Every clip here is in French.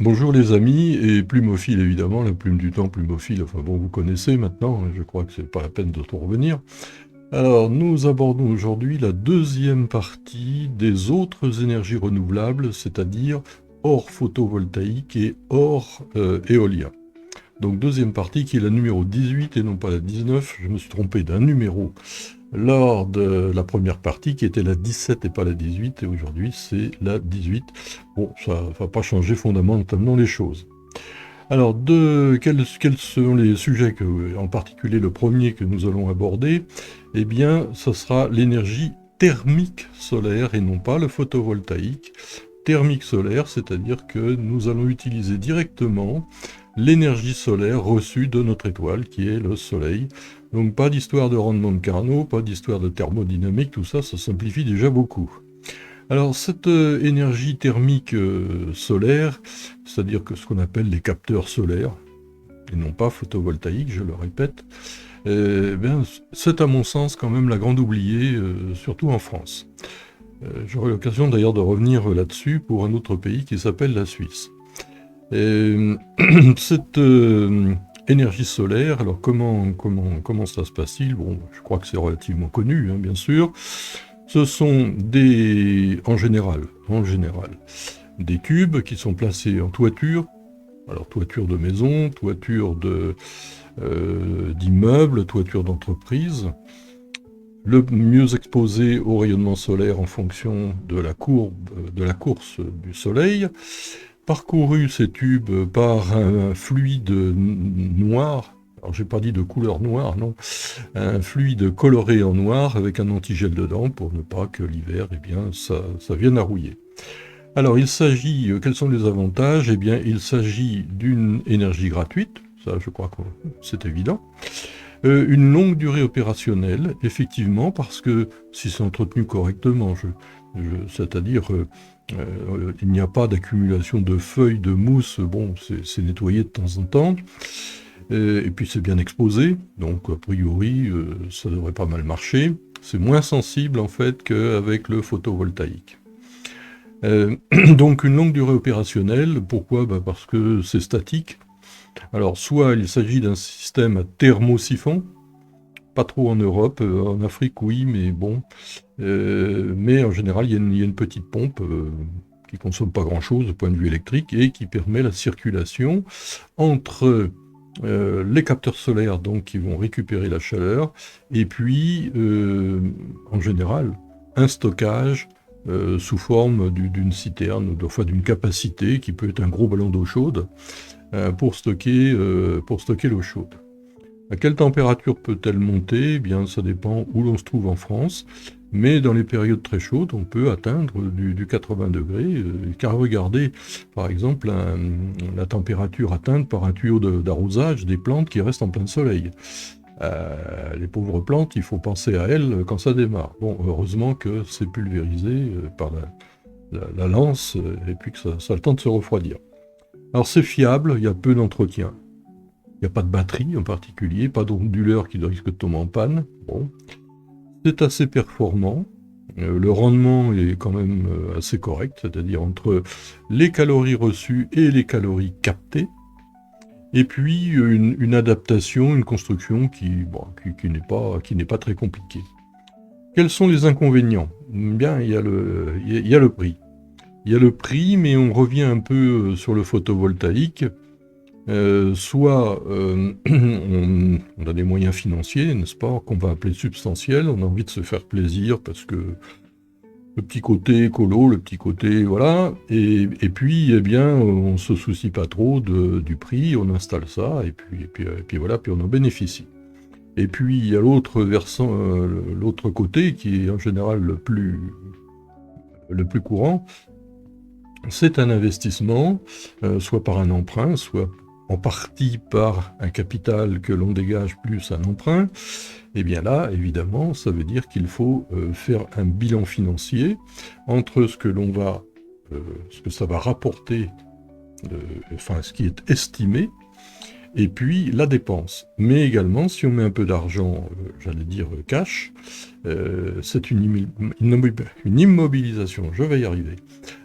Bonjour les amis, et plumophile évidemment, la plume du temps, plumophile, enfin bon, vous connaissez maintenant, je crois que c'est pas la peine de trop revenir. Alors, nous abordons aujourd'hui la deuxième partie des autres énergies renouvelables, c'est-à-dire hors photovoltaïque et hors éolien. Donc deuxième partie qui est la numéro 18 et non pas la 19, je me suis trompé d'un numéro lors de la première partie qui était la 17 et pas la 18, et aujourd'hui c'est la 18. Bon, ça ne va pas changer fondamentalement les choses. Alors, quels sont les sujets en particulier le premier que nous allons aborder? Eh bien, ce sera l'énergie thermique solaire et non pas le photovoltaïque. Thermique solaire, c'est-à-dire que nous allons utiliser directement l'énergie solaire reçue de notre étoile, qui est le Soleil. Donc pas d'histoire de rendement de Carnot, pas d'histoire de thermodynamique, tout ça, ça simplifie déjà beaucoup. Alors cette énergie thermique solaire, c'est-à-dire que ce qu'on appelle les capteurs solaires, et non pas photovoltaïques, je le répète, bien, c'est à mon sens quand même la grande oubliée, surtout en France. J'aurai l'occasion d'ailleurs de revenir là-dessus pour un autre pays qui s'appelle la Suisse. Et, cette énergie solaire, alors comment ça se passe-t-il? Bon, je crois que c'est relativement connu, hein, bien sûr. Ce sont en général, des tubes qui sont placés en toiture, alors toiture de maison, toiture d'immeubles, toiture d'entreprise, le mieux exposé au rayonnement solaire en fonction de la course du soleil, parcouru ces tubes par un fluide noir. Alors j'ai pas dit de couleur noire, non, un fluide coloré en noir avec un antigel dedans pour ne pas que l'hiver, eh bien, ça vienne à rouiller. Alors il s'agit, quels sont les avantages? Eh bien, il s'agit d'une énergie gratuite, ça je crois que c'est évident. Une longue durée opérationnelle, effectivement, parce que si c'est entretenu correctement, c'est-à-dire il n'y a pas d'accumulation de feuilles, de mousse, bon, c'est nettoyé de temps en temps, et puis c'est bien exposé, donc a priori ça devrait pas mal marcher. C'est moins sensible en fait qu'avec le photovoltaïque. Donc une longue durée opérationnelle, pourquoi? Parce que c'est statique. Alors soit il s'agit d'un système à thermosiphon, pas trop en Europe, en Afrique oui, mais bon. Mais en général il y a une petite pompe qui consomme pas grand-chose au point de vue électrique et qui permet la circulation entre les capteurs solaires donc qui vont récupérer la chaleur et puis en général un stockage sous forme d'une citerne, enfin d'une capacité qui peut être un gros ballon d'eau chaude pour stocker l'eau chaude. À quelle température peut-elle monter? Eh bien, ça dépend où l'on se trouve en France, mais dans les périodes très chaudes, on peut atteindre du 80 degrés, car regardez, par exemple, la température atteinte par un tuyau d'arrosage des plantes qui restent en plein soleil. Les pauvres plantes, il faut penser à elles quand ça démarre. Bon, heureusement que c'est pulvérisé par la lance, et puis que ça a le temps de se refroidir. Alors c'est fiable, il y a peu d'entretien. Il n'y a pas de batterie en particulier, pas d'onduleur qui risque de tomber en panne. Bon. C'est assez performant. Le rendement est quand même assez correct, c'est-à-dire entre les calories reçues et les calories captées. Et puis une adaptation, une construction qui n'est pas très compliquée. Quels sont les inconvénients? Bien, il y a le prix. Il y a le prix, mais on revient un peu sur le photovoltaïque. Soit on a des moyens financiers, n'est-ce pas, qu'on va appeler substantiels, on a envie de se faire plaisir parce que le petit côté écolo, le petit côté voilà, et puis eh bien on se soucie pas trop du prix, on installe ça et puis voilà, puis on en bénéficie. Et puis il y a l'autre versant, l'autre côté qui est en général le plus courant, c'est un investissement, soit par un emprunt, soit en partie par un capital que l'on dégage plus un emprunt. Et bien là, évidemment, ça veut dire qu'il faut faire un bilan financier entre ce que ça va rapporter, enfin ce qui est estimé, et puis la dépense. Mais également, si on met un peu d'argent, j'allais dire cash, c'est une immobilisation, je vais y arriver,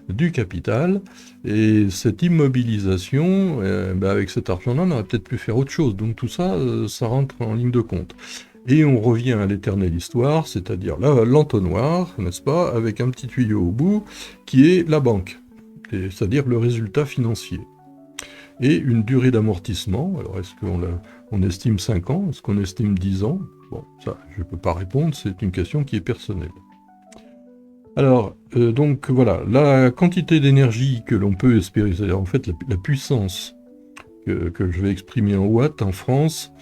du capital, et cette immobilisation, avec cet argent-là, on aurait peut-être pu faire autre chose. Donc tout ça, ça rentre en ligne de compte. Et on revient à l'éternelle histoire, c'est-à-dire l'entonnoir, n'est-ce pas, avec un petit tuyau au bout, qui est la banque, c'est-à-dire le résultat financier. Et une durée d'amortissement, alors est-ce qu'on estime 5 ans, est-ce qu'on estime 10 ans? Bon, ça, je ne peux pas répondre, c'est une question qui est personnelle. Alors, donc voilà, la quantité d'énergie que l'on peut espérer, c'est-à-dire en fait la puissance que je vais exprimer en watts en France,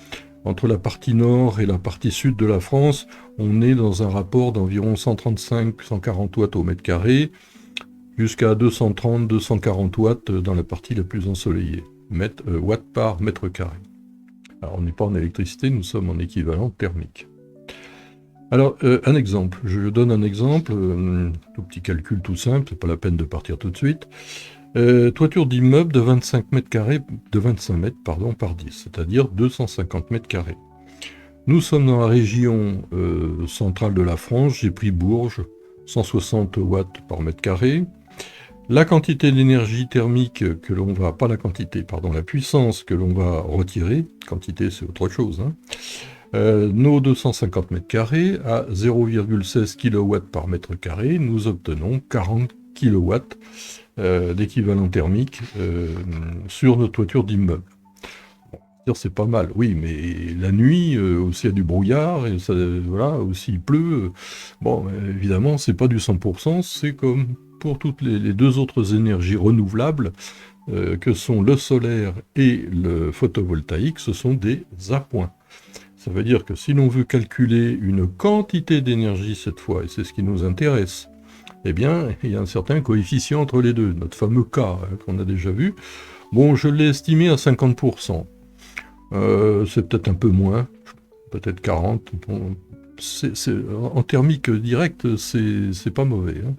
entre la partie nord et la partie sud de la France, on est dans un rapport d'environ 135-140 watts au mètre carré, jusqu'à 230-240 watts dans la partie la plus ensoleillée, watts par mètre carré. Alors on n'est pas en électricité, nous sommes en équivalent thermique. Alors, un exemple, je donne un exemple, tout petit calcul tout simple, c'est pas la peine de partir tout de suite. Toiture d'immeuble de 25 mètres carrés, de 25 mètres par 10, c'est-à-dire 250 mètres carrés. Nous sommes dans la région centrale de la France, j'ai pris Bourges, 160 watts par mètre carré. La quantité d'énergie thermique que l'on va, pas la quantité, pardon, la puissance que l'on va retirer, quantité c'est autre chose, hein, nos 250 mètres carrés à 0,16 kW par mètre carré, nous obtenons 40 kW d'équivalent thermique sur notre toiture d'immeuble. Bon, c'est pas mal, oui, mais la nuit, s'il y a du brouillard, et ça, voilà, s'il pleut, bon, évidemment, c'est pas du 100%, c'est comme pour toutes les deux autres énergies renouvelables, que sont le solaire et le photovoltaïque, ce sont des appoints. Ça veut dire que si l'on veut calculer une quantité d'énergie cette fois, et c'est ce qui nous intéresse, eh bien, il y a un certain coefficient entre les deux, notre fameux K qu'on a déjà vu. Bon, je l'ai estimé à 50%. C'est peut-être un peu moins, peut-être 40%. Bon, en thermique direct, c'est pas mauvais. Hein.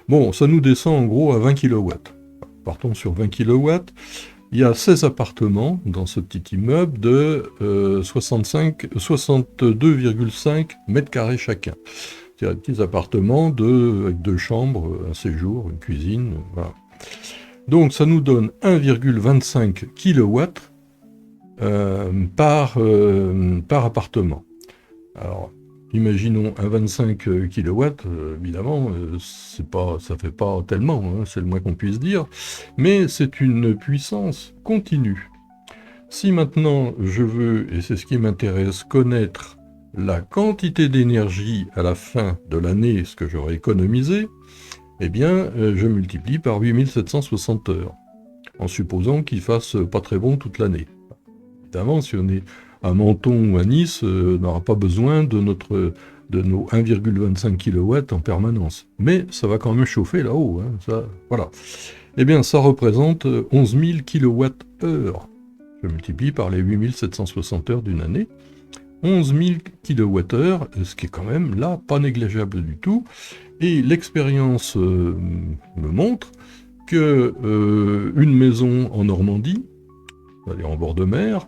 Bon, ça nous descend en gros à 20 kW. Partons sur 20 kW. Il y a 16 appartements dans ce petit immeuble de 62,5 mètres carrés chacun. C'est-à-dire des petits appartements avec 2 chambres, un séjour, une cuisine, voilà. Donc ça nous donne 1,25 kW par appartement. Alors, imaginons un 25 kW, évidemment, ça fait pas tellement, hein, c'est le moins qu'on puisse dire, mais c'est une puissance continue. Si maintenant je veux, et c'est ce qui m'intéresse, connaître la quantité d'énergie à la fin de l'année, ce que j'aurais économisé, eh bien, je multiplie par 8760 heures, en supposant qu'il fasse pas très bon toute l'année. Évidemment, si on est à Menton ou à Nice, on n'aura pas besoin de nos 1,25 kW en permanence. Mais ça va quand même chauffer là-haut. Hein, ça, voilà. Eh bien, ça représente 11 000 kWh. Je multiplie par les 8760 heures d'une année. 11 000 kWh, ce qui est quand même là pas négligeable du tout. Et l'expérience me montre que une maison en Normandie, c'est-à-dire en bord de mer,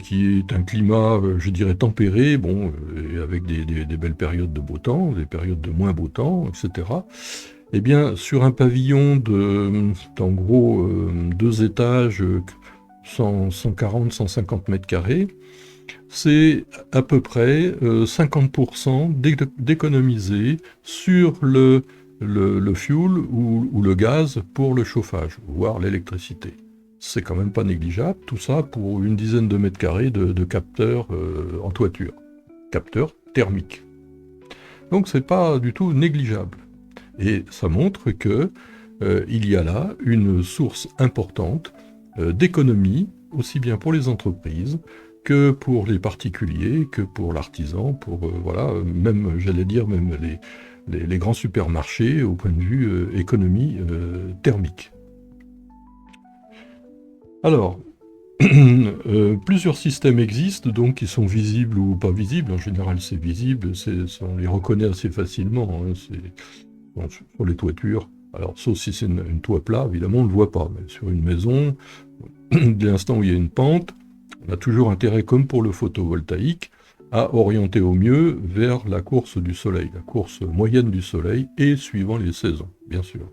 qui est un climat, je dirais, tempéré, et avec des belles périodes de beau temps, des périodes de moins beau temps, etc. Eh bien, sur un pavillon d'en gros 2 étages, 140-150 mètres carrés, c'est à peu près 50% d'économiser sur le fuel ou le gaz pour le chauffage, voire l'électricité. C'est quand même pas négligeable, tout ça pour une dizaine de mètres carrés de capteurs en toiture. Capteurs thermiques. Donc c'est pas du tout négligeable. Et ça montre que il y a là une source importante d'économie, aussi bien pour les entreprises que pour les particuliers, que pour l'artisan, pour même, j'allais dire, même les grands supermarchés au point de vue économie thermique. Alors, plusieurs systèmes existent, donc qui sont visibles ou pas visibles. En général, c'est visible, on les reconnaît assez facilement. Hein, sur les toitures. Alors, sauf si c'est une toit plat, évidemment, on ne le voit pas. Mais sur une maison, dès l'instant où il y a une pente, on a toujours intérêt, comme pour le photovoltaïque, à orienter au mieux vers la course du soleil, la course moyenne du soleil, et suivant les saisons, bien sûr.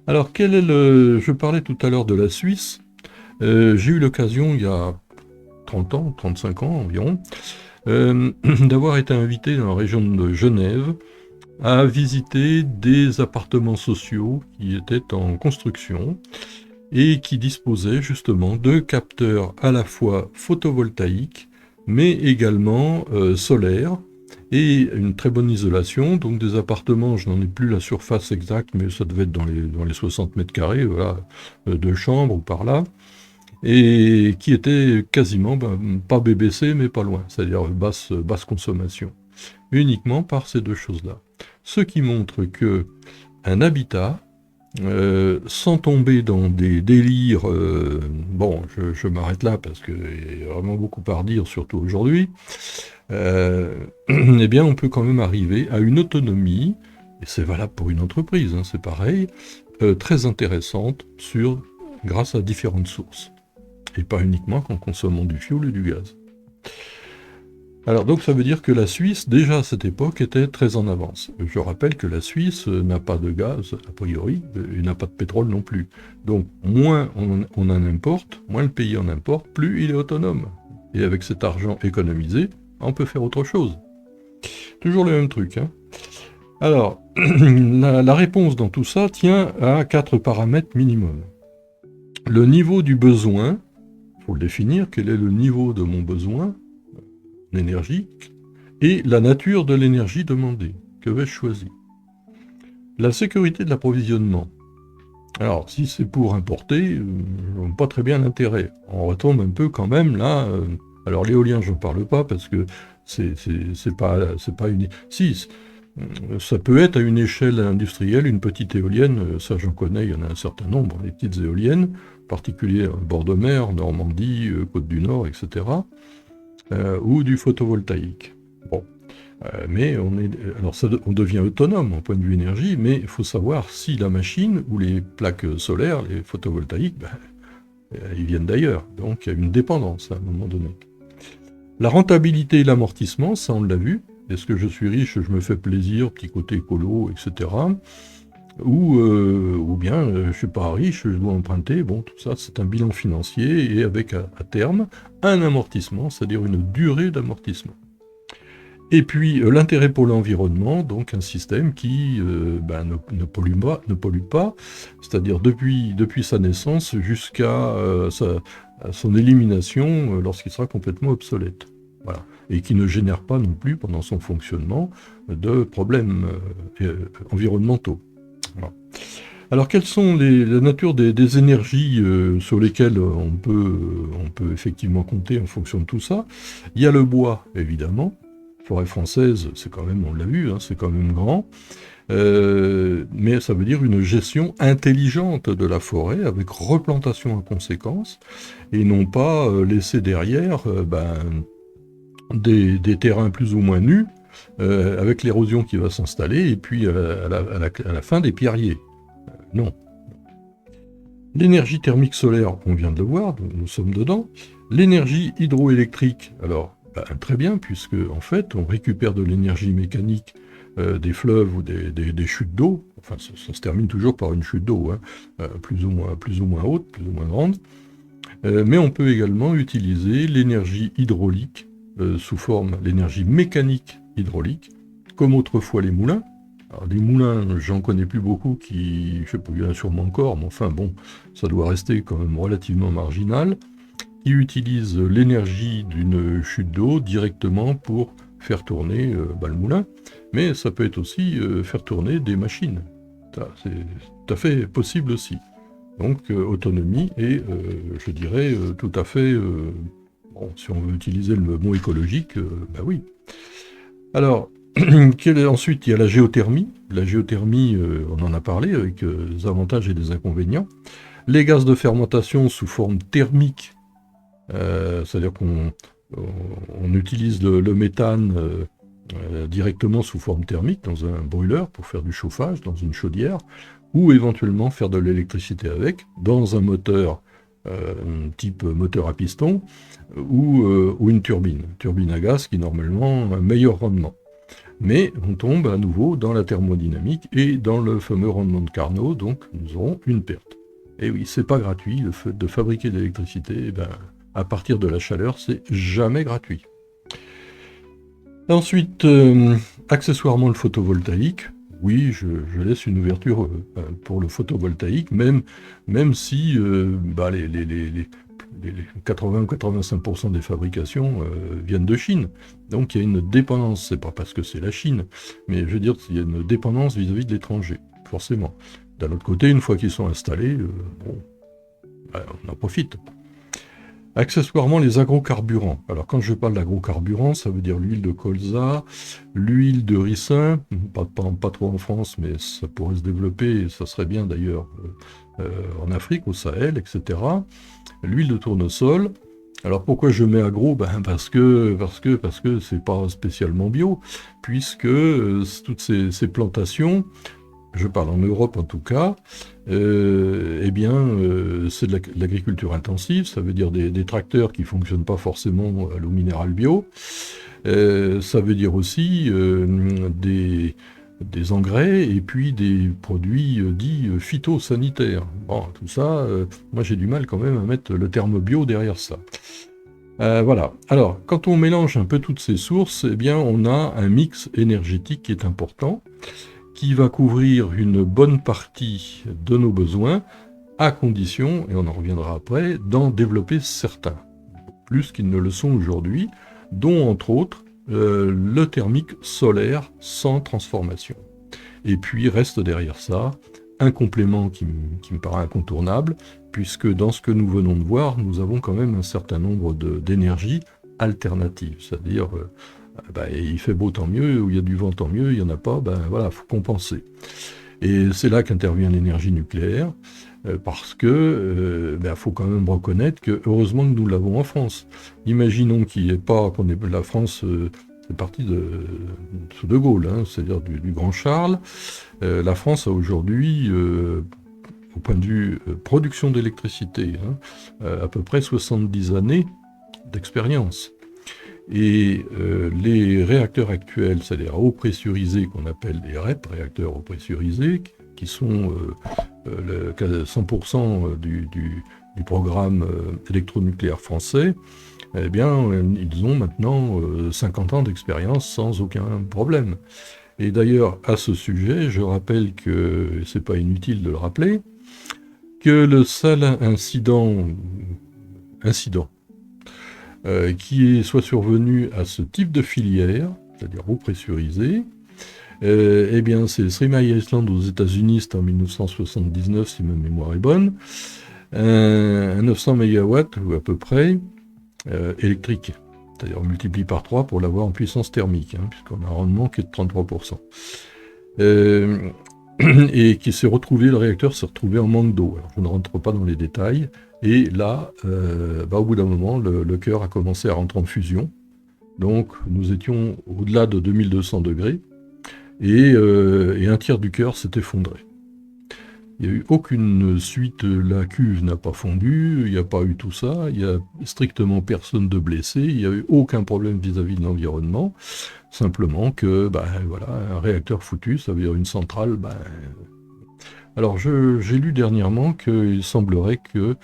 Alors, je parlais tout à l'heure de la Suisse. J'ai eu l'occasion, il y a 30 ans, 35 ans environ, d'avoir été invité dans la région de Genève à visiter des appartements sociaux qui étaient en construction et qui disposaient justement de capteurs à la fois photovoltaïques mais également solaires et une très bonne isolation. Donc des appartements, je n'en ai plus la surface exacte, mais ça devait être dans les 60 mètres carrés, voilà, 2 chambres ou par là, et qui étaient quasiment, pas BBC, mais pas loin, c'est-à-dire basse consommation, uniquement par ces deux choses-là. Ce qui montre que un habitat, sans tomber dans des délires, bon, je m'arrête là parce qu'il y a vraiment beaucoup à redire, surtout aujourd'hui, eh bien on peut quand même arriver à une autonomie, et c'est valable pour une entreprise, hein, c'est pareil, très intéressante grâce à différentes sources, et pas uniquement qu'en consommant du fioul et du gaz. Alors donc ça veut dire que la Suisse, déjà à cette époque, était très en avance. Je rappelle que la Suisse n'a pas de gaz, a priori, et n'a pas de pétrole non plus. Donc moins on en importe, moins le pays en importe, plus il est autonome. Et avec cet argent économisé, on peut faire autre chose. Toujours le même truc, hein. Alors, la réponse dans tout ça tient à 4 paramètres minimum. Le niveau du besoin, il faut le définir, quel est le niveau de mon besoin énergie, et la nature de l'énergie demandée. Que vais-je choisir? La sécurité de l'approvisionnement. Alors, si c'est pour importer, je vois pas très bien l'intérêt. On retombe un peu quand même là. Alors l'éolien, je ne parle pas parce que c'est pas une. Si, ça peut être à une échelle industrielle, une petite éolienne, ça j'en connais, il y en a un certain nombre, les petites éoliennes, en particulier en bord de mer, Normandie, Côte du Nord, etc. Ou du photovoltaïque. Bon, mais on devient autonome en point de vue énergie, mais il faut savoir si la machine ou les plaques solaires, les photovoltaïques, ils viennent d'ailleurs. Donc il y a une dépendance à un moment donné. La rentabilité et l'amortissement, ça on l'a vu. Est-ce que je suis riche, je me fais plaisir, petit côté écolo, etc. Ou bien je ne suis pas riche, je dois emprunter. Bon, tout ça, c'est un bilan financier et avec à terme un amortissement, c'est-à-dire une durée d'amortissement. Et puis l'intérêt pour l'environnement, donc un système qui ne pollue pas, c'est-à-dire depuis sa naissance jusqu'à son élimination lorsqu'il sera complètement obsolète. Voilà. Et qui ne génère pas non plus pendant son fonctionnement de problèmes environnementaux. Voilà. Alors, quelles sont la nature des énergies sur lesquelles on peut effectivement compter en fonction de tout ça? Il y a le bois, évidemment. Forêt française, c'est quand même, on l'a vu, hein, c'est quand même grand. Mais ça veut dire une gestion intelligente de la forêt, avec replantation en conséquence, et non pas laisser derrière des terrains plus ou moins nus, avec l'érosion qui va s'installer, et puis à la fin des pierriers. Non. L'énergie thermique solaire, on vient de le voir, nous sommes dedans. L'énergie hydroélectrique, alors très bien, puisque en fait on récupère de l'énergie mécanique des fleuves ou des chutes d'eau. Enfin, ça se termine toujours par une chute d'eau, hein, plus ou moins haute, plus ou moins grande. Mais on peut également utiliser l'énergie hydraulique sous forme l'énergie mécanique hydraulique, comme autrefois les moulins. Alors, les moulins, j'en connais plus beaucoup je sais pas, il y en a sûrement encore, mais enfin bon, ça doit rester quand même relativement marginal, qui utilisent l'énergie d'une chute d'eau directement pour faire tourner le moulin, mais ça peut être aussi faire tourner des machines. C'est tout à fait possible aussi. Donc autonomie et je dirais tout à fait, bon, si on veut utiliser le mot écologique, oui. Alors, ensuite il y a la géothermie. La géothermie, on en a parlé avec des avantages et des inconvénients. Les gaz de fermentation sous forme thermique, c'est-à-dire qu'on utilise le méthane directement sous forme thermique dans un brûleur pour faire du chauffage, dans une chaudière, ou éventuellement faire de l'électricité avec, dans un moteur type moteur à piston, ou une turbine à gaz qui normalement a un meilleur rendement. Mais on tombe à nouveau dans la thermodynamique et dans le fameux rendement de Carnot, donc nous aurons une perte. Et oui, c'est pas gratuit, le fait de fabriquer de l'électricité, à partir de la chaleur, c'est jamais gratuit. Ensuite, accessoirement le photovoltaïque. Oui, je laisse une ouverture pour le photovoltaïque, même si les 80 ou 85% des fabrications viennent de Chine. Donc il y a une dépendance, c'est pas parce que c'est la Chine, mais je veux dire, il y a une dépendance vis-à-vis de l'étranger, forcément. D'un autre côté, une fois qu'ils sont installés, on en profite. Accessoirement, les agrocarburants. Alors, quand je parle d'agrocarburants, ça veut dire l'huile de colza, l'huile de ricin, pas trop en France, mais ça pourrait se développer, et ça serait bien d'ailleurs en Afrique, au Sahel, etc. L'huile de tournesol. Alors, pourquoi je mets agro ? Parce que c'est pas spécialement bio, puisque toutes ces plantations, je parle en Europe en tout cas, c'est de l'agriculture intensive, ça veut dire des tracteurs qui ne fonctionnent pas forcément à l'eau minérale bio. Ça veut dire aussi des engrais et puis des produits dits phytosanitaires. Bon, tout ça, moi j'ai du mal quand même à mettre le terme bio derrière ça. Voilà. Alors, quand on mélange un peu toutes ces sources, on a un mix énergétique qui est important, qui va couvrir une bonne partie de nos besoins, à condition, et on en reviendra après, d'en développer certains, plus qu'ils ne le sont aujourd'hui, dont entre autres le thermique solaire sans transformation. Et puis reste derrière ça un complément qui me paraît incontournable, puisque dans ce que nous venons de voir, nous avons quand même un certain nombre d'énergies alternatives, c'est-à-dire il fait beau tant mieux, ou il y a du vent tant mieux, il n'y en a pas, faut compenser. Et c'est là qu'intervient l'énergie nucléaire, parce que faut quand même reconnaître que heureusement que nous l'avons en France. Imaginons qu'il n'y ait pas, la France, c'est parti sous De Gaulle, c'est-à-dire du Grand Charles. La France a aujourd'hui, au point de vue production d'électricité, à peu près 70 années d'expérience. Et les réacteurs actuels, c'est-à-dire eau pressurisée, qu'on appelle les REP, réacteurs eau pressurisés, qui sont 100% du programme électronucléaire français, ils ont maintenant 50 ans d'expérience sans aucun problème. Et d'ailleurs, à ce sujet, je rappelle que, c'est pas inutile de le rappeler, que le seul incident qui soit survenu à ce type de filière, c'est-à-dire eau pressurisée, c'est Three Mile Island aux États-Unis, c'était en 1979 si ma mémoire est bonne, un 900 MW ou à peu près électrique, c'est-à-dire on multiplie par 3 pour l'avoir en puissance thermique, puisqu'on a un rendement qui est de 33%. Et qui s'est retrouvé, le réacteur s'est retrouvé en manque d'eau. Alors, je ne rentre pas dans les détails. Et là, au bout d'un moment, le cœur a commencé à rentrer en fusion. Donc, nous étions au-delà de 2200 degrés. Et un tiers du cœur s'est effondré. Il n'y a eu aucune suite, la cuve n'a pas fondu, il n'y a pas eu tout ça, il n'y a strictement personne de blessé, il n'y a eu aucun problème vis-à-vis de l'environnement. Simplement que, un réacteur foutu, ça veut dire une centrale, Alors, j'ai lu dernièrement qu'il semblerait qu'il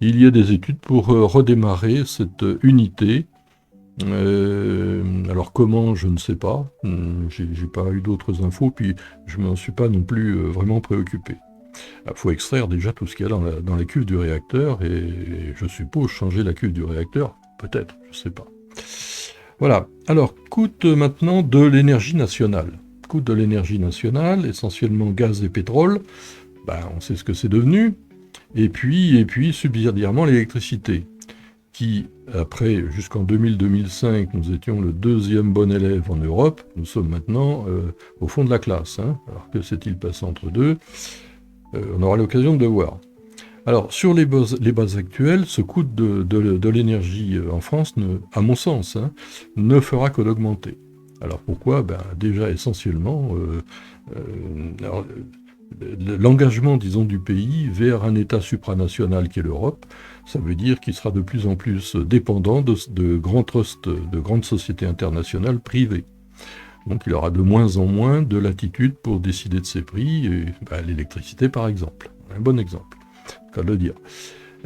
y ait des études pour redémarrer cette unité. Alors comment, je ne sais pas. J'ai pas eu d'autres infos, puis je m'en suis pas non plus vraiment préoccupé. Il faut extraire déjà tout ce qu'il y a dans la cuve du réacteur, et je suppose changer la cuve du réacteur, peut-être, je ne sais pas. Voilà. Alors, coût maintenant de l'énergie nationale. Coût de l'énergie nationale, essentiellement gaz et pétrole. On sait ce que c'est devenu. Et puis subsidiairement l'électricité, qui, après, jusqu'en 2000-2005, nous étions le deuxième bon élève en Europe. Nous sommes maintenant au fond de la classe. Alors, que s'est-il passé entre deux ? On aura l'occasion de le voir. Alors, sur les bases actuelles, ce coût de l'énergie en France, à mon sens, ne fera que d'augmenter. Alors pourquoi ? Déjà, essentiellement, l'engagement, disons, du pays vers un État supranational qui est l'Europe, ça veut dire qu'il sera de plus en plus dépendant de grands trusts, de grandes sociétés internationales privées. Donc il aura de moins en moins de latitude pour décider de ses prix, et, l'électricité par exemple, un bon exemple, c'est le cas de le dire.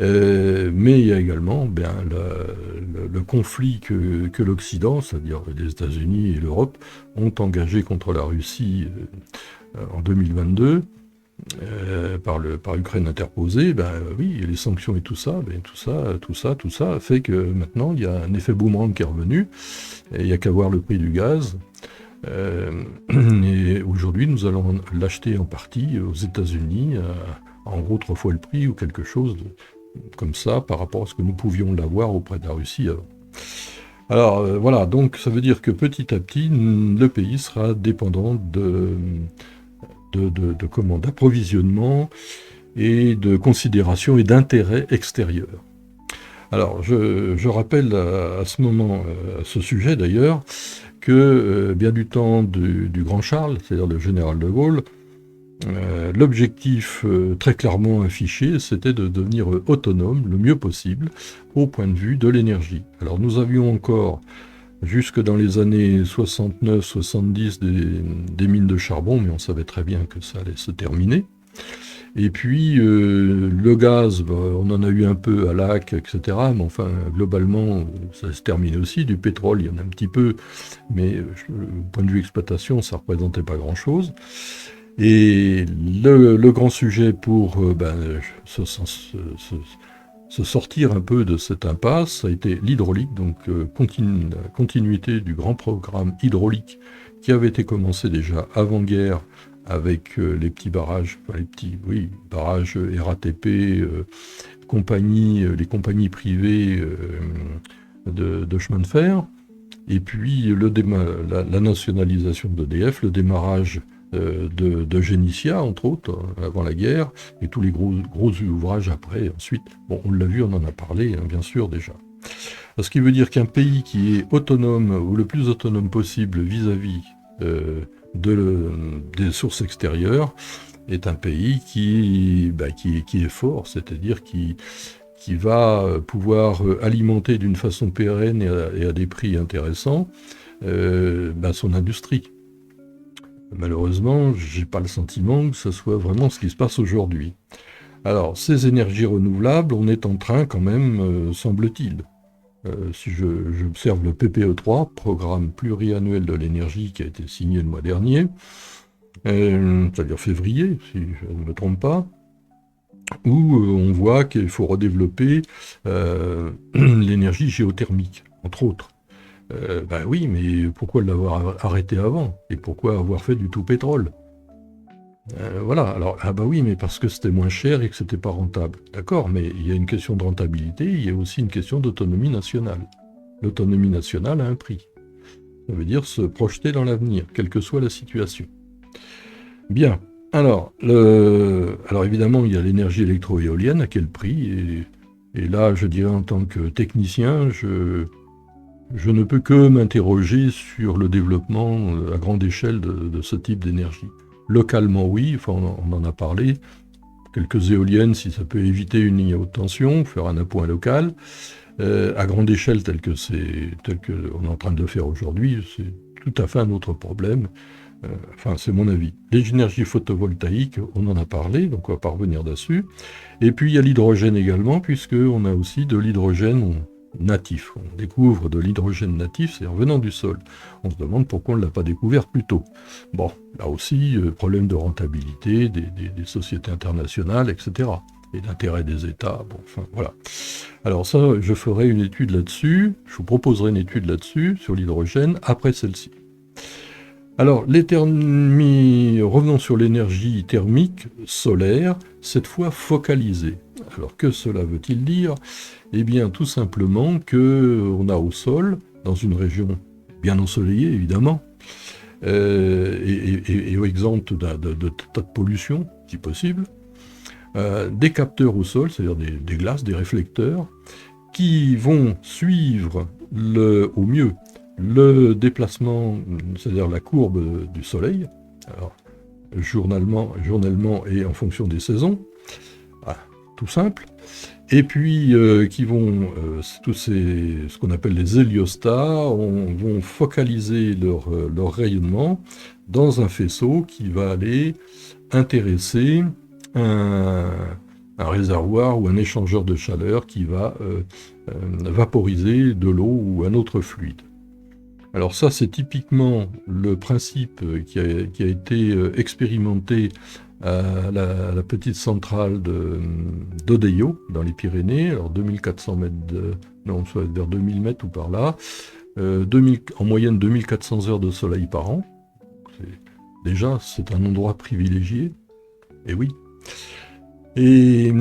Mais il y a également le conflit que l'Occident, c'est-à-dire les États-Unis et l'Europe, ont engagé contre la Russie en 2022, par Ukraine interposée. Oui, et les sanctions et tout ça, tout ça fait que maintenant il y a un effet boomerang qui est revenu, et il n'y a qu'à voir le prix du gaz. Et aujourd'hui, nous allons l'acheter en partie aux États-Unis à en gros 3 fois le prix ou quelque chose comme ça par rapport à ce que nous pouvions l'avoir auprès de la Russie avant. Alors voilà, donc ça veut dire que petit à petit, le pays sera dépendant d'approvisionnement et de considération et d'intérêts extérieurs. Alors je rappelle à ce moment, à ce sujet d'ailleurs, que bien du temps du grand Charles, c'est-à-dire le général de Gaulle, l'objectif très clairement affiché, c'était de devenir autonome le mieux possible au point de vue de l'énergie. Alors nous avions encore, jusque dans les années 69-70, des mines de charbon, mais on savait très bien que ça allait se terminer. Et puis le gaz, on en a eu un peu à Lac, etc. Mais enfin, globalement, ça se termine aussi. Du pétrole, il y en a un petit peu, mais du point de vue exploitation, ça ne représentait pas grand-chose. Et le grand sujet pour se sortir un peu de cette impasse, ça a été l'hydraulique, donc la continuité du grand programme hydraulique qui avait été commencé déjà avant-guerre avec les petits barrages, barrages RATP, les compagnies privées de chemin de fer, et puis la nationalisation d'EDF, le démarrage de Génitia, entre autres, avant la guerre, et tous les gros ouvrages après, ensuite. Bon, on l'a vu, on en a parlé, bien sûr, déjà. Ce qui veut dire qu'un pays qui est autonome, ou le plus autonome possible vis-à-vis des sources extérieures, est un pays qui est fort, c'est-à-dire qui va pouvoir alimenter d'une façon pérenne et à des prix intéressants son industrie. Malheureusement, j'ai pas le sentiment que ce soit vraiment ce qui se passe aujourd'hui. Alors, ces énergies renouvelables, on est en train quand même, semble-t-il, si j'observe le PPE3, Programme pluriannuel de l'énergie, qui a été signé le mois dernier, c'est-à-dire février, si je ne me trompe pas, où on voit qu'il faut redévelopper l'énergie géothermique, entre autres. Oui, mais pourquoi l'avoir arrêté avant? Et pourquoi avoir fait du tout pétrole? Voilà, alors, oui, mais parce que c'était moins cher et que c'était pas rentable. D'accord, mais il y a une question de rentabilité, il y a aussi une question d'autonomie nationale. L'autonomie nationale a un prix. Ça veut dire se projeter dans l'avenir, quelle que soit la situation. Bien, alors évidemment, il y a l'énergie électro-éolienne, à quel prix? Et là, je dirais en tant que technicien, je ne peux que m'interroger sur le développement à grande échelle de ce type d'énergie. Localement, oui, enfin, on en a parlé. Quelques éoliennes, si ça peut éviter une ligne à haute tension, faire un appoint local. À grande échelle, tel que on est en train de le faire aujourd'hui, c'est tout à fait un autre problème. C'est mon avis. Les énergies photovoltaïques, on en a parlé, donc on va pas revenir dessus. Et puis il y a l'hydrogène également, puisqu'on a aussi de l'hydrogène natif. On découvre de l'hydrogène natif, c'est revenant du sol. On se demande pourquoi on ne l'a pas découvert plus tôt. Bon, là aussi, problème de rentabilité des sociétés internationales, etc. Et d'intérêt des États, voilà. Alors ça, je ferai une étude là-dessus, je vous proposerai une étude là-dessus, sur l'hydrogène, après celle-ci. Alors, revenons sur l'énergie thermique solaire, cette fois focalisée. Alors, que cela veut-il dire? Eh bien, tout simplement qu'on a au sol, dans une région bien ensoleillée, évidemment, et exempte de tas de pollution, si possible, des capteurs au sol, c'est-à-dire des glaces, des réflecteurs, qui vont suivre au mieux le déplacement, c'est-à-dire la courbe du soleil. Alors, journellement et en fonction des saisons. Ah, tout simple. Et puis qui vont, ce qu'on appelle les héliostats, vont focaliser leur rayonnement dans un faisceau qui va aller intéresser un, un réservoir ou un échangeur de chaleur qui va vaporiser de l'eau ou un autre fluide. Alors ça, c'est typiquement le principe qui a été expérimenté à la petite centrale d'Odeillo, dans les Pyrénées, alors 2400 mètres, non, soit vers 2000 mètres ou par là, en moyenne 2400 heures de soleil par an. Déjà, c'est un endroit privilégié, et oui. Et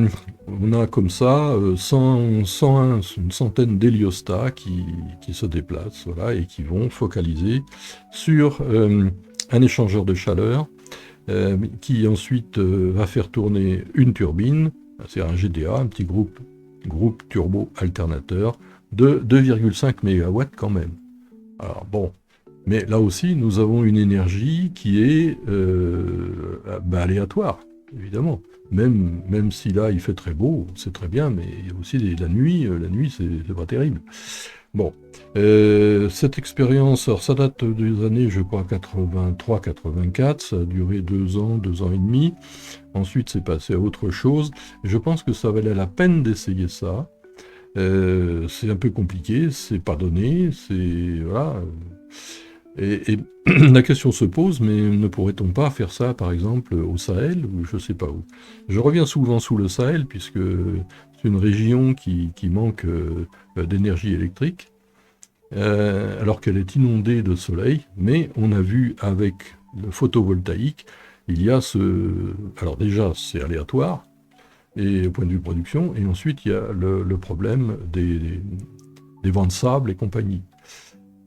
on a comme ça une centaine d'héliostats qui se déplacent, voilà, et qui vont focaliser sur un échangeur de chaleur qui ensuite va faire tourner une turbine, c'est un GDA, un petit groupe turbo alternateur de 2,5 MW quand même. Alors bon, mais là aussi nous avons une énergie qui est aléatoire, évidemment. Même si là il fait très beau, c'est très bien, mais il y a aussi la nuit c'est pas terrible. Bon, cette expérience, alors ça date des années, je crois, 83-84, ça a duré 2 ans et demi. Ensuite, c'est passé à autre chose. Je pense que ça valait la peine d'essayer ça. C'est un peu compliqué, c'est pas donné, c'est voilà. Et la question se pose, mais ne pourrait-on pas faire ça, par exemple, au Sahel, ou je sais pas où. Je reviens souvent sous le Sahel, puisque c'est une région qui manque d'énergie électrique, alors qu'elle est inondée de soleil, mais on a vu avec le photovoltaïque, il y a alors déjà, c'est aléatoire, et au point de vue production, et ensuite il y a le problème des vents de sable et compagnie.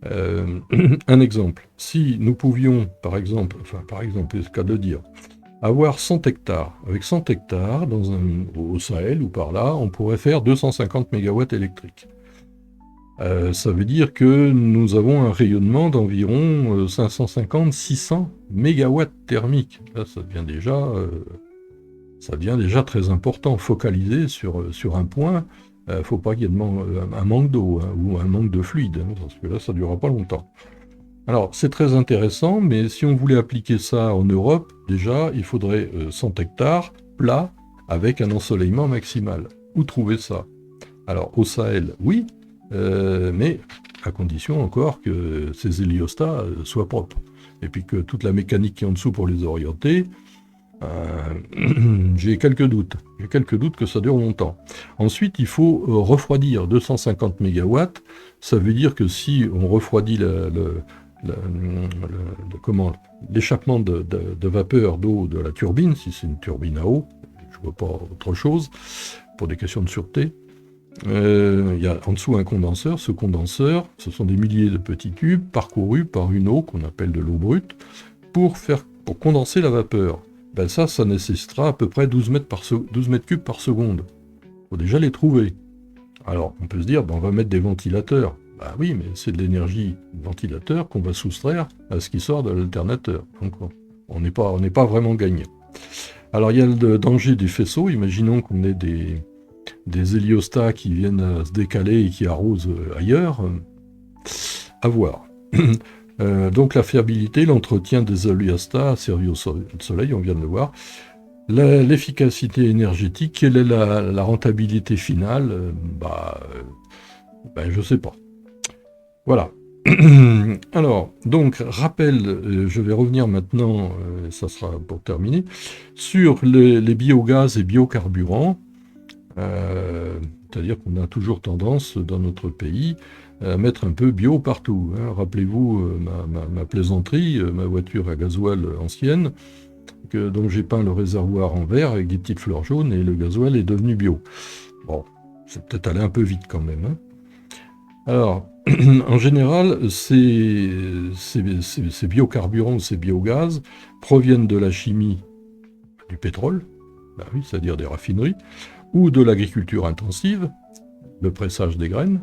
Un exemple, si nous pouvions, par exemple, c'est le cas de le dire, avoir 100 hectares, avec 100 hectares au Sahel ou par là, on pourrait faire 250 MW électriques. Ça veut dire que nous avons un rayonnement d'environ 550-600 MW thermiques. Là, ça devient déjà très important, focalisé sur un point. Il ne faut pas qu'il y ait un manque d'eau ou un manque de fluide, parce que là, ça ne durera pas longtemps. Alors, c'est très intéressant, mais si on voulait appliquer ça en Europe, déjà, il faudrait 100 hectares plats avec un ensoleillement maximal. Où trouver ça? Alors, au Sahel, oui, mais à condition encore que ces héliostats soient propres. Et puis que toute la mécanique qui est en dessous pour les orienter, j'ai quelques doutes. J'ai quelques doutes que ça dure longtemps. Ensuite, il faut refroidir 250 MW. Ça veut dire que si on refroidit l'échappement de vapeur d'eau de la turbine, si c'est une turbine à eau, je ne vois pas autre chose, pour des questions de sûreté, il y a en dessous un condenseur. Ce condenseur, ce sont des milliers de petits tubes parcourus par une eau qu'on appelle de l'eau brute pour condenser la vapeur. Ben ça nécessitera à peu près 12 mètres cubes par seconde. Il faut déjà les trouver. Alors, on peut se dire, on va mettre des ventilateurs. Bah oui, mais c'est de l'énergie ventilateur qu'on va soustraire à ce qui sort de l'alternateur. Donc, on n'est pas vraiment gagnant. Alors, il y a le danger des faisceaux. Imaginons qu'on ait des héliostats qui viennent se décaler et qui arrosent ailleurs. À voir. Donc la fiabilité, l'entretien des héliostats servis au soleil, on vient de le voir. L'efficacité énergétique, quelle est la rentabilité finale? Je ne sais pas. Voilà. Alors, donc, rappel, je vais revenir maintenant, ça sera pour terminer, sur les biogaz et biocarburants. C'est-à-dire qu'on a toujours tendance, dans notre pays, à mettre un peu bio partout. Rappelez-vous ma plaisanterie, ma voiture à gasoil ancienne, dont j'ai peint le réservoir en vert avec des petites fleurs jaunes, et le gasoil est devenu bio. Bon, c'est peut-être allé un peu vite quand même. Alors, en général, ces biocarburants, ces biogaz, proviennent de la chimie du pétrole, oui, c'est-à-dire des raffineries, ou de l'agriculture intensive, le pressage des graines,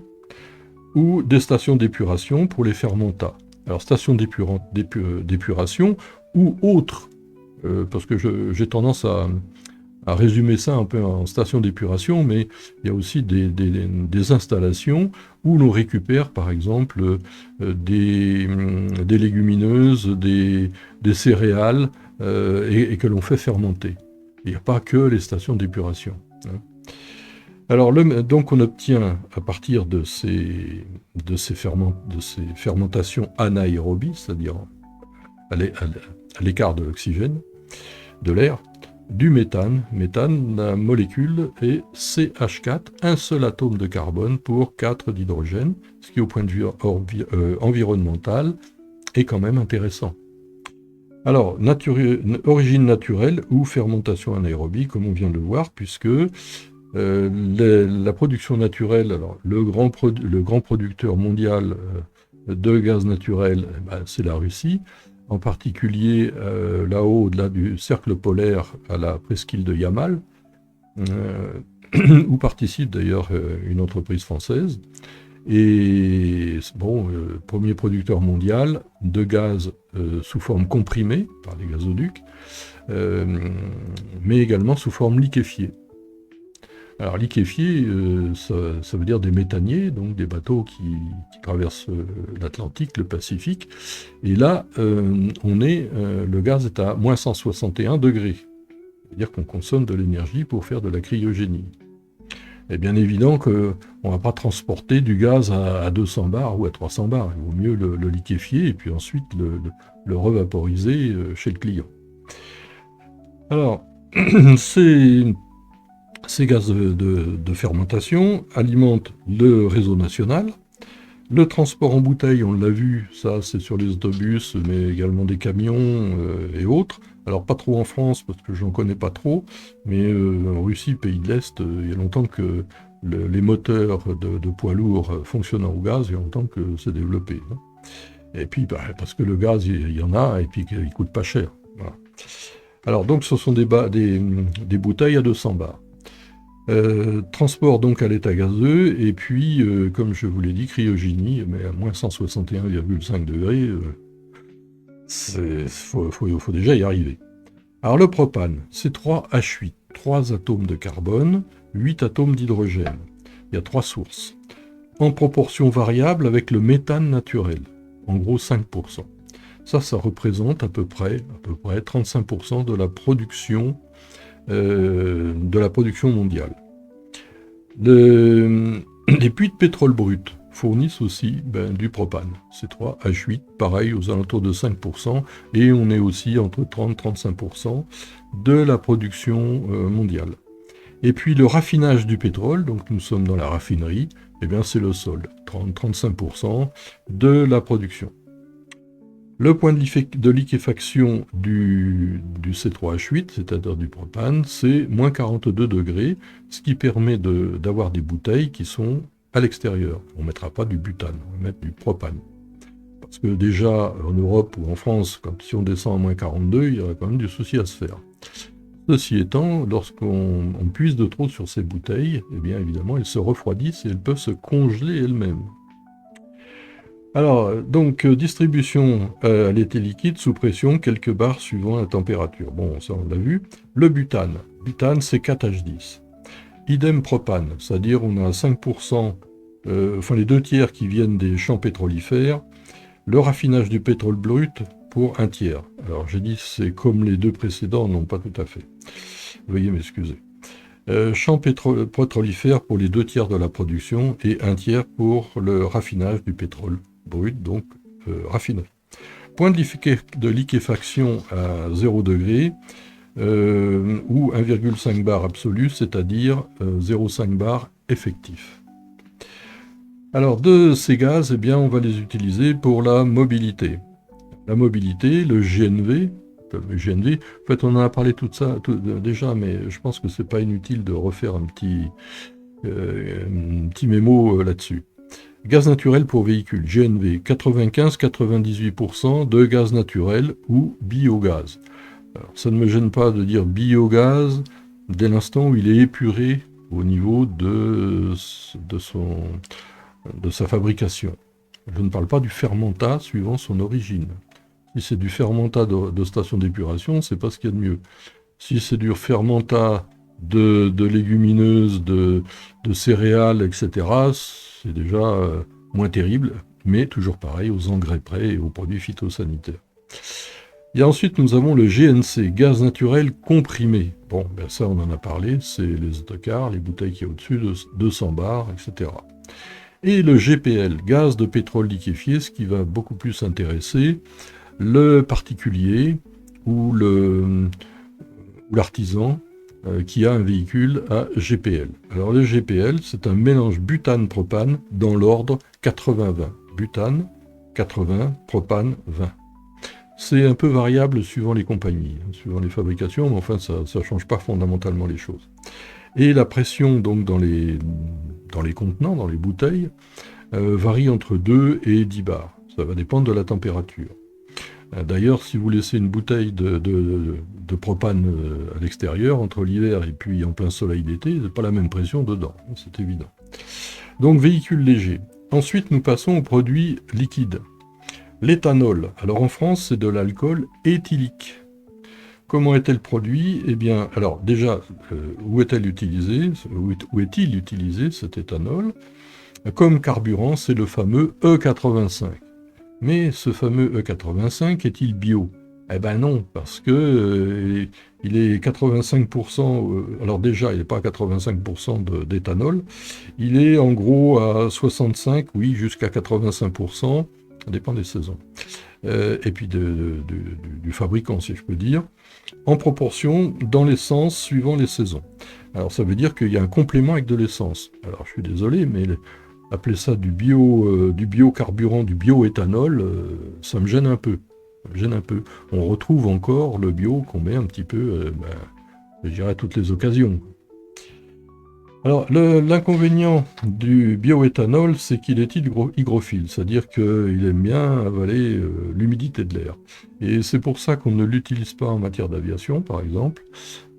ou des stations d'épuration pour les fermentats. Alors, stations d'épuration ou autres parce que j'ai tendance à résumer ça un peu en station d'épuration, mais il y a aussi des installations où l'on récupère par exemple des légumineuses, des céréales, et que l'on fait fermenter. Il n'y a pas que les stations d'épuration, hein. Alors, donc on obtient à partir de ces fermentations anaérobies, c'est-à-dire à l'écart de l'oxygène, de l'air, du méthane. Méthane, la molécule est CH4, un seul atome de carbone pour 4 d'hydrogène, ce qui au point de vue environnemental est quand même intéressant. Alors, origine naturelle ou fermentation anaérobie, comme on vient de le voir, puisque la production naturelle, alors le grand producteur mondial de gaz naturel, c'est la Russie, en particulier là-haut, au-delà du cercle polaire, à la presqu'île de Yamal, où participe d'ailleurs une entreprise française. Et bon, premier producteur mondial de gaz sous forme comprimée par les gazoducs, mais également sous forme liquéfiée. Alors liquéfié, ça veut dire des méthaniers, donc des bateaux qui traversent l'Atlantique, le Pacifique. Et là, le gaz est à moins 161 degrés. C'est-à-dire qu'on consomme de l'énergie pour faire de la cryogénie. Et bien évident qu'on ne va pas transporter du gaz à 200 bars ou à 300 bars. Il vaut mieux le liquéfier et puis ensuite le revaporiser chez le client. Alors, ces gaz de fermentation alimentent le réseau national. Le transport en bouteille, on l'a vu, ça c'est sur les autobus, mais également des camions et autres. Alors pas trop en France, parce que j'en connais pas trop, mais en Russie, pays de l'Est, il y a longtemps que les moteurs de poids lourds fonctionnent au gaz, il y a longtemps que c'est développé, hein. Et puis, parce que le gaz, il y en a, et puis qu'il coûte pas cher. Voilà. Alors donc, ce sont des bouteilles à 200 bars. Transport donc à l'état gazeux, et puis, comme je vous l'ai dit, cryogénie, mais à moins 161,5 degrés, faut déjà y arriver. Alors le propane, c'est 3H8, 3 atomes de carbone, 8 atomes d'hydrogène. Il y a 3 sources. En proportion variable avec le méthane naturel, en gros 5%. Ça représente à peu près 35% de la production mondiale. Les puits de pétrole brut fournissent aussi du propane. C'est 3H8, pareil, aux alentours de 5%, et on est aussi entre 30-35% de la production mondiale. Et puis le raffinage du pétrole, donc nous sommes dans la raffinerie, c'est le sol, 30-35% de la production. Le point de liquéfaction du C3H8, c'est-à-dire du propane, c'est moins 42 degrés, ce qui permet d'avoir des bouteilles qui sont à l'extérieur. On ne mettra pas du butane, on va mettre du propane. Parce que déjà, en Europe ou en France, si on descend à moins 42, il y aurait quand même du souci à se faire. Ceci étant, lorsqu'on puise de trop sur ces bouteilles, évidemment, elles se refroidissent et elles peuvent se congeler elles-mêmes. Alors, donc, distribution à l'été liquide sous pression, quelques bars suivant la température. Bon, ça on l'a vu. Le butane. Butane, c'est 4H10. Idem propane, c'est-à-dire on a 5%, les 2 tiers qui viennent des champs pétrolifères, le raffinage du pétrole brut pour 1 tiers. Alors, j'ai dit c'est comme les 2 précédents, non pas tout à fait. Veuillez m'excuser. Champs pétrolifères pour les 2 tiers de la production et 1 tiers pour le raffinage du pétrole brut, donc raffiné. Point de liquéfaction à 0 degré ou 1,5 bar absolu, c'est-à-dire 0,5 bar effectif. Alors de ces gaz, on va les utiliser pour la mobilité. La mobilité, le GNV, en fait on en a parlé tout ça déjà, mais je pense que c'est pas inutile de refaire un petit mémo là-dessus. Gaz naturel pour véhicules, GNV, 95-98% de gaz naturel ou biogaz. Alors, ça ne me gêne pas de dire biogaz dès l'instant où il est épuré au niveau de sa fabrication. Je ne parle pas du fermentat suivant son origine. Si c'est du fermentat de station d'épuration, c'est pas ce qu'il y a de mieux. Si c'est du fermentat de légumineuses, de céréales, etc., c'est déjà moins terrible, mais toujours pareil, aux engrais prêts et aux produits phytosanitaires. Et ensuite, nous avons le GNC, gaz naturel comprimé. Bon, ben ça, on en a parlé, c'est les autocars, les bouteilles qui sont au-dessus de 200 bars, etc. Et le GPL, gaz de pétrole liquéfié, ce qui va beaucoup plus intéresser le particulier ou l'artisan qui a un véhicule à GPL. Alors le GPL, c'est un mélange butane-propane dans l'ordre 80-20. Butane, 80, propane, 20. C'est un peu variable suivant les compagnies, suivant les fabrications, mais enfin ça ne change pas fondamentalement les choses. Et la pression donc dans les contenants, dans les bouteilles, varie entre 2 et 10 bars. Ça va dépendre de la température. D'ailleurs, si vous laissez une bouteille de propane à l'extérieur, entre l'hiver et puis en plein soleil d'été, c'est pas la même pression dedans, c'est évident. Donc véhicule léger. Ensuite, nous passons aux produits liquides. L'éthanol. Alors en France, c'est de l'alcool éthylique. Comment est-elle produit? Eh bien, alors déjà, où est-il utilisé cet éthanol? Comme carburant, c'est le fameux E85. Mais ce fameux E85 est-il bio? Eh ben non, parce que il est 85%, alors déjà il n'est pas à 85% d'éthanol, il est en gros à 65, oui, jusqu'à 85%, ça dépend des saisons, et puis du fabricant, si je peux dire, en proportion dans l'essence suivant les saisons. Alors ça veut dire qu'il y a un complément avec de l'essence. Alors je suis désolé, mais appeler ça du biocarburant, du bioéthanol, ça me gêne un peu. On retrouve encore le bio qu'on met un petit peu, je dirais, à toutes les occasions. Alors, l'inconvénient du bioéthanol, c'est qu'il est hygrophile, c'est-à-dire qu'il aime bien avaler l'humidité de l'air. Et c'est pour ça qu'on ne l'utilise pas en matière d'aviation, par exemple,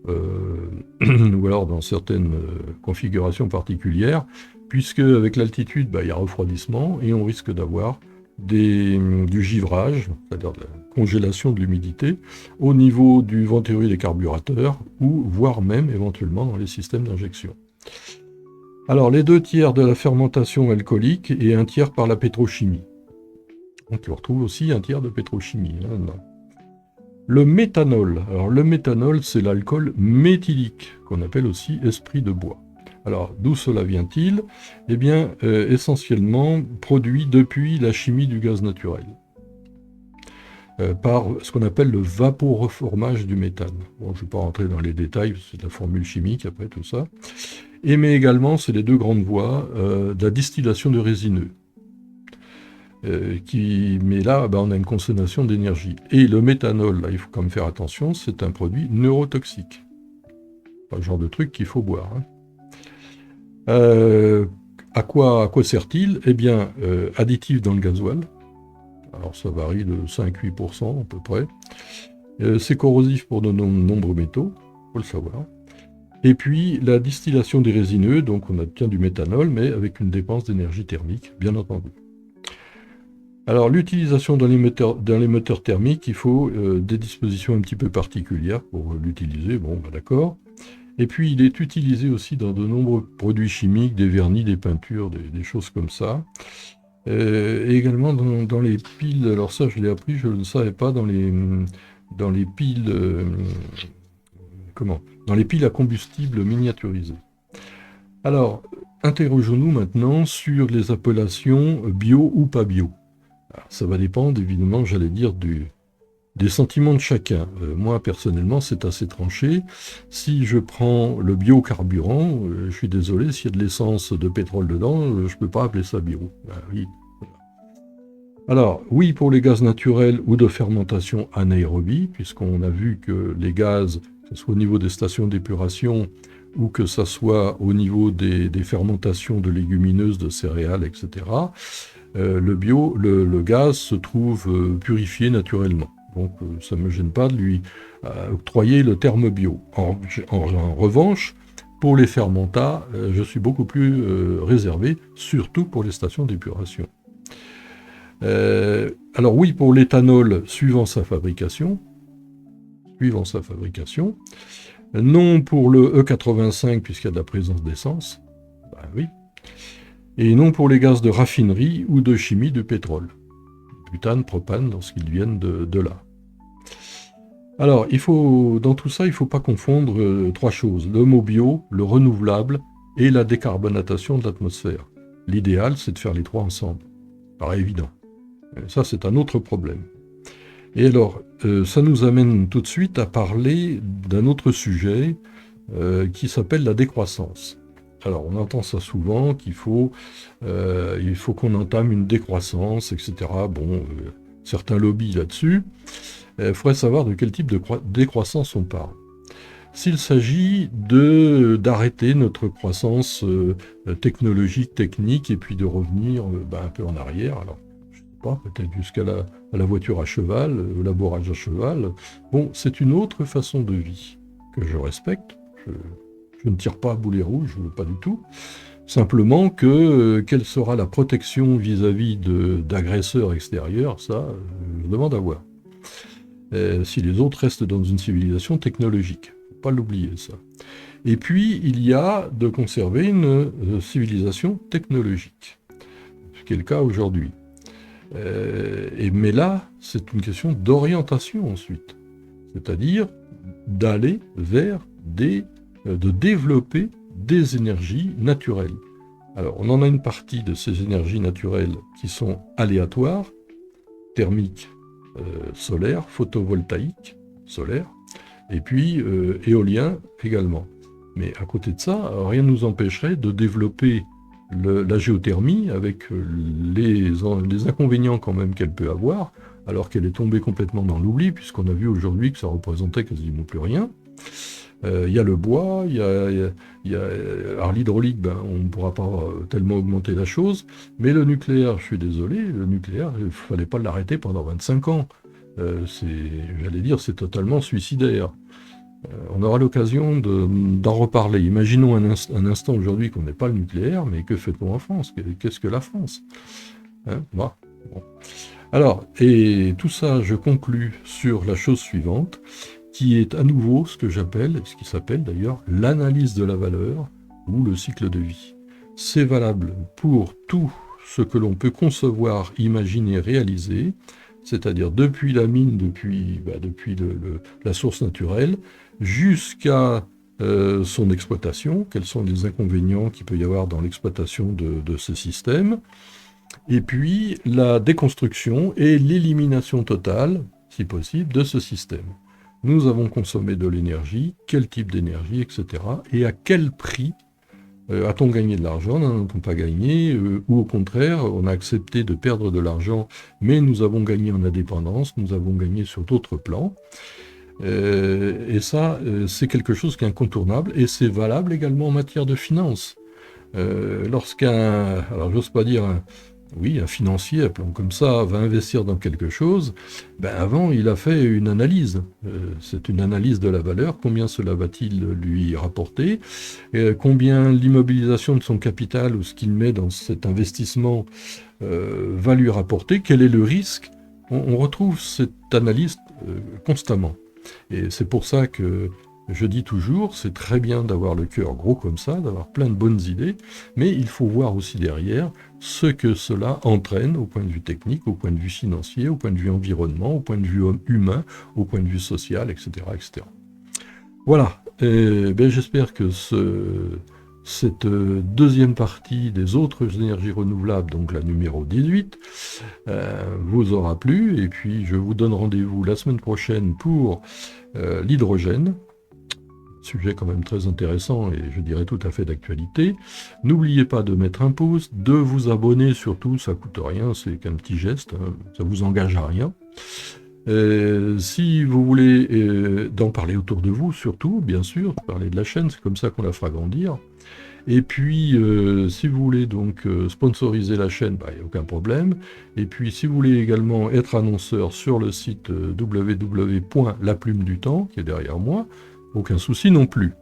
ou alors dans certaines configurations particulières, puisque avec l'altitude, il y a refroidissement et on risque d'avoir du givrage, c'est-à-dire de la congélation de l'humidité, au niveau du venturi des carburateurs, ou voire même éventuellement dans les systèmes d'injection. Alors, les 2 tiers de la fermentation alcoolique et 1 tiers par la pétrochimie. Donc, on retrouve aussi 1 tiers de pétrochimie là-dedans. Le méthanol. Alors, le méthanol, c'est l'alcool méthylique, qu'on appelle aussi esprit de bois. Alors, d'où cela vient-il? Eh bien, essentiellement, produit depuis la chimie du gaz naturel, par ce qu'on appelle le vaporeformage du méthane. Bon, je ne vais pas rentrer dans les détails, c'est de la formule chimique, après tout ça. Mais également, c'est les 2 grandes voies de la distillation de résineux. Mais là, on a une consommation d'énergie. Et le méthanol, là, il faut quand même faire attention, c'est un produit neurotoxique. Pas le genre de truc qu'il faut boire. À quoi sert-il? Eh bien, additif dans le gasoil. Alors ça varie de 5-8% à peu près. C'est corrosif pour de nombreux métaux, il faut le savoir. Et puis la distillation des résineux, donc on obtient du méthanol, mais avec une dépense d'énergie thermique, bien entendu. Alors l'utilisation dans les moteurs thermiques, il faut des dispositions un petit peu particulières pour l'utiliser, bon d'accord. Et puis il est utilisé aussi dans de nombreux produits chimiques, des vernis, des peintures, des choses comme ça. Et également dans les piles, alors ça je l'ai appris, je ne savais pas, dans les piles, dans les piles à combustible miniaturisées. Alors, interrogeons-nous maintenant sur les appellations bio ou pas bio. Alors, ça va dépendre évidemment, j'allais dire, des sentiments de chacun. Moi, personnellement, c'est assez tranché. Si je prends le biocarburant, je suis désolé, s'il y a de l'essence de pétrole dedans, je ne peux pas appeler ça bio. Oui. Alors, oui pour les gaz naturels ou de fermentation anaérobie, puisqu'on a vu que les gaz, que ce soit au niveau des stations d'épuration ou que ce soit au niveau des fermentations de légumineuses, de céréales, etc., le gaz se trouve purifié naturellement. Donc ça ne me gêne pas de lui octroyer le terme bio. En revanche, pour les fermentats, je suis beaucoup plus réservé, surtout pour les stations d'épuration. Alors oui, pour l'éthanol, suivant sa fabrication. Non pour le E85, puisqu'il y a de la présence d'essence. Ben oui. Et non pour les gaz de raffinerie ou de chimie du pétrole. Butane, propane, lorsqu'ils viennent de là. Alors, dans tout ça, il ne faut pas confondre trois choses. Le mot bio, le renouvelable et la décarbonatation de l'atmosphère. L'idéal, c'est de faire les trois ensemble. Paraît évident. Ça, c'est un autre problème. Et alors, ça nous amène tout de suite à parler d'un autre sujet qui s'appelle la décroissance. Alors, on entend ça souvent, il faut qu'on entame une décroissance, etc. Bon, certains lobbies là-dessus. Il faudrait savoir de quel type de décroissance on parle. S'il s'agit d'arrêter notre croissance technologique, technique, et puis de revenir un peu en arrière, alors je ne sais pas, peut-être jusqu'à la voiture à cheval, au labourage à cheval, bon, c'est une autre façon de vie que je respecte. Je ne tire pas à boulet rouge, pas du tout. Simplement que quelle sera la protection vis-à-vis d'agresseurs extérieurs, ça, je demande à voir. Si les autres restent dans une civilisation technologique. Il ne faut pas l'oublier, ça. Et puis, il y a de conserver une civilisation technologique, ce qui est le cas aujourd'hui. Mais là, c'est une question d'orientation ensuite. C'est-à-dire d'aller vers de développer des énergies naturelles. Alors, on en a une partie de ces énergies naturelles qui sont aléatoires, thermiques, solaire, photovoltaïque, solaire, et puis éolien également. Mais à côté de ça, rien ne nous empêcherait de développer la géothermie avec les inconvénients quand même qu'elle peut avoir, alors qu'elle est tombée complètement dans l'oubli, puisqu'on a vu aujourd'hui que ça représentait quasiment plus rien. Il y a le bois, alors l'hydraulique, on ne pourra pas tellement augmenter la chose, mais le nucléaire, je suis désolé, le nucléaire, il ne fallait pas l'arrêter pendant 25 ans. J'allais dire, c'est totalement suicidaire. On aura l'occasion d'en reparler. Imaginons un instant aujourd'hui qu'on n'ait pas le nucléaire, mais que fait-on en France? Qu'est-ce que la France? Bon. Alors, et tout ça, je conclus sur la chose suivante, qui est à nouveau ce qui s'appelle d'ailleurs l'analyse de la valeur ou le cycle de vie. C'est valable pour tout ce que l'on peut concevoir, imaginer, réaliser, c'est-à-dire depuis la mine, depuis la source naturelle, jusqu'à son exploitation, quels sont les inconvénients qu'il peut y avoir dans l'exploitation de ces systèmes, et puis la déconstruction et l'élimination totale, si possible, de ce système. Nous avons consommé de l'énergie, quel type d'énergie, etc. Et à quel prix a-t-on gagné de l'argent, n'en a-t-on pas gagné, ou au contraire, on a accepté de perdre de l'argent, mais nous avons gagné en indépendance, nous avons gagné sur d'autres plans. Et ça, c'est quelque chose qui est incontournable, et c'est valable également en matière de finances. Alors j'ose pas dire un financier, appelons comme ça, va investir dans quelque chose, avant il a fait une analyse. C'est une analyse de la valeur, combien cela va-t-il lui rapporter, combien l'immobilisation de son capital ou ce qu'il met dans cet investissement va lui rapporter, quel est le risque. On retrouve cette analyse constamment. Et c'est pour ça que je dis toujours, c'est très bien d'avoir le cœur gros comme ça, d'avoir plein de bonnes idées, mais il faut voir aussi derrière ce que cela entraîne au point de vue technique, au point de vue financier, au point de vue environnement, au point de vue humain, au point de vue social, etc. etc. Voilà, j'espère que cette deuxième partie des autres énergies renouvelables, donc la numéro 18, vous aura plu, et puis je vous donne rendez-vous la semaine prochaine pour l'hydrogène, sujet quand même très intéressant et je dirais tout à fait d'actualité. N'oubliez pas de mettre un pouce, de vous abonner surtout, ça coûte rien, c'est qu'un petit geste, ça vous engage à rien. Si vous voulez d'en parler autour de vous, surtout, bien sûr, parler de la chaîne, c'est comme ça qu'on la fera grandir. Et puis, si vous voulez donc sponsoriser la chaîne, il n'y a aucun problème. Et puis, si vous voulez également être annonceur sur le site www.laplumedutemps, qui est derrière moi, aucun souci non plus.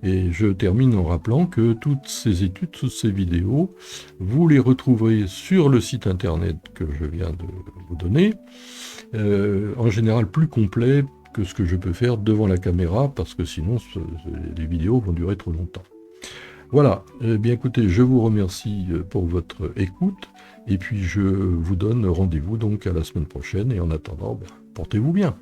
Et je termine en rappelant que toutes ces études, toutes ces vidéos, vous les retrouverez sur le site internet que je viens de vous donner, en général plus complet que ce que je peux faire devant la caméra, parce que sinon les vidéos vont durer trop longtemps. Voilà, eh bien écoutez, je vous remercie pour votre écoute, et puis je vous donne rendez-vous donc à la semaine prochaine, et en attendant, portez-vous bien.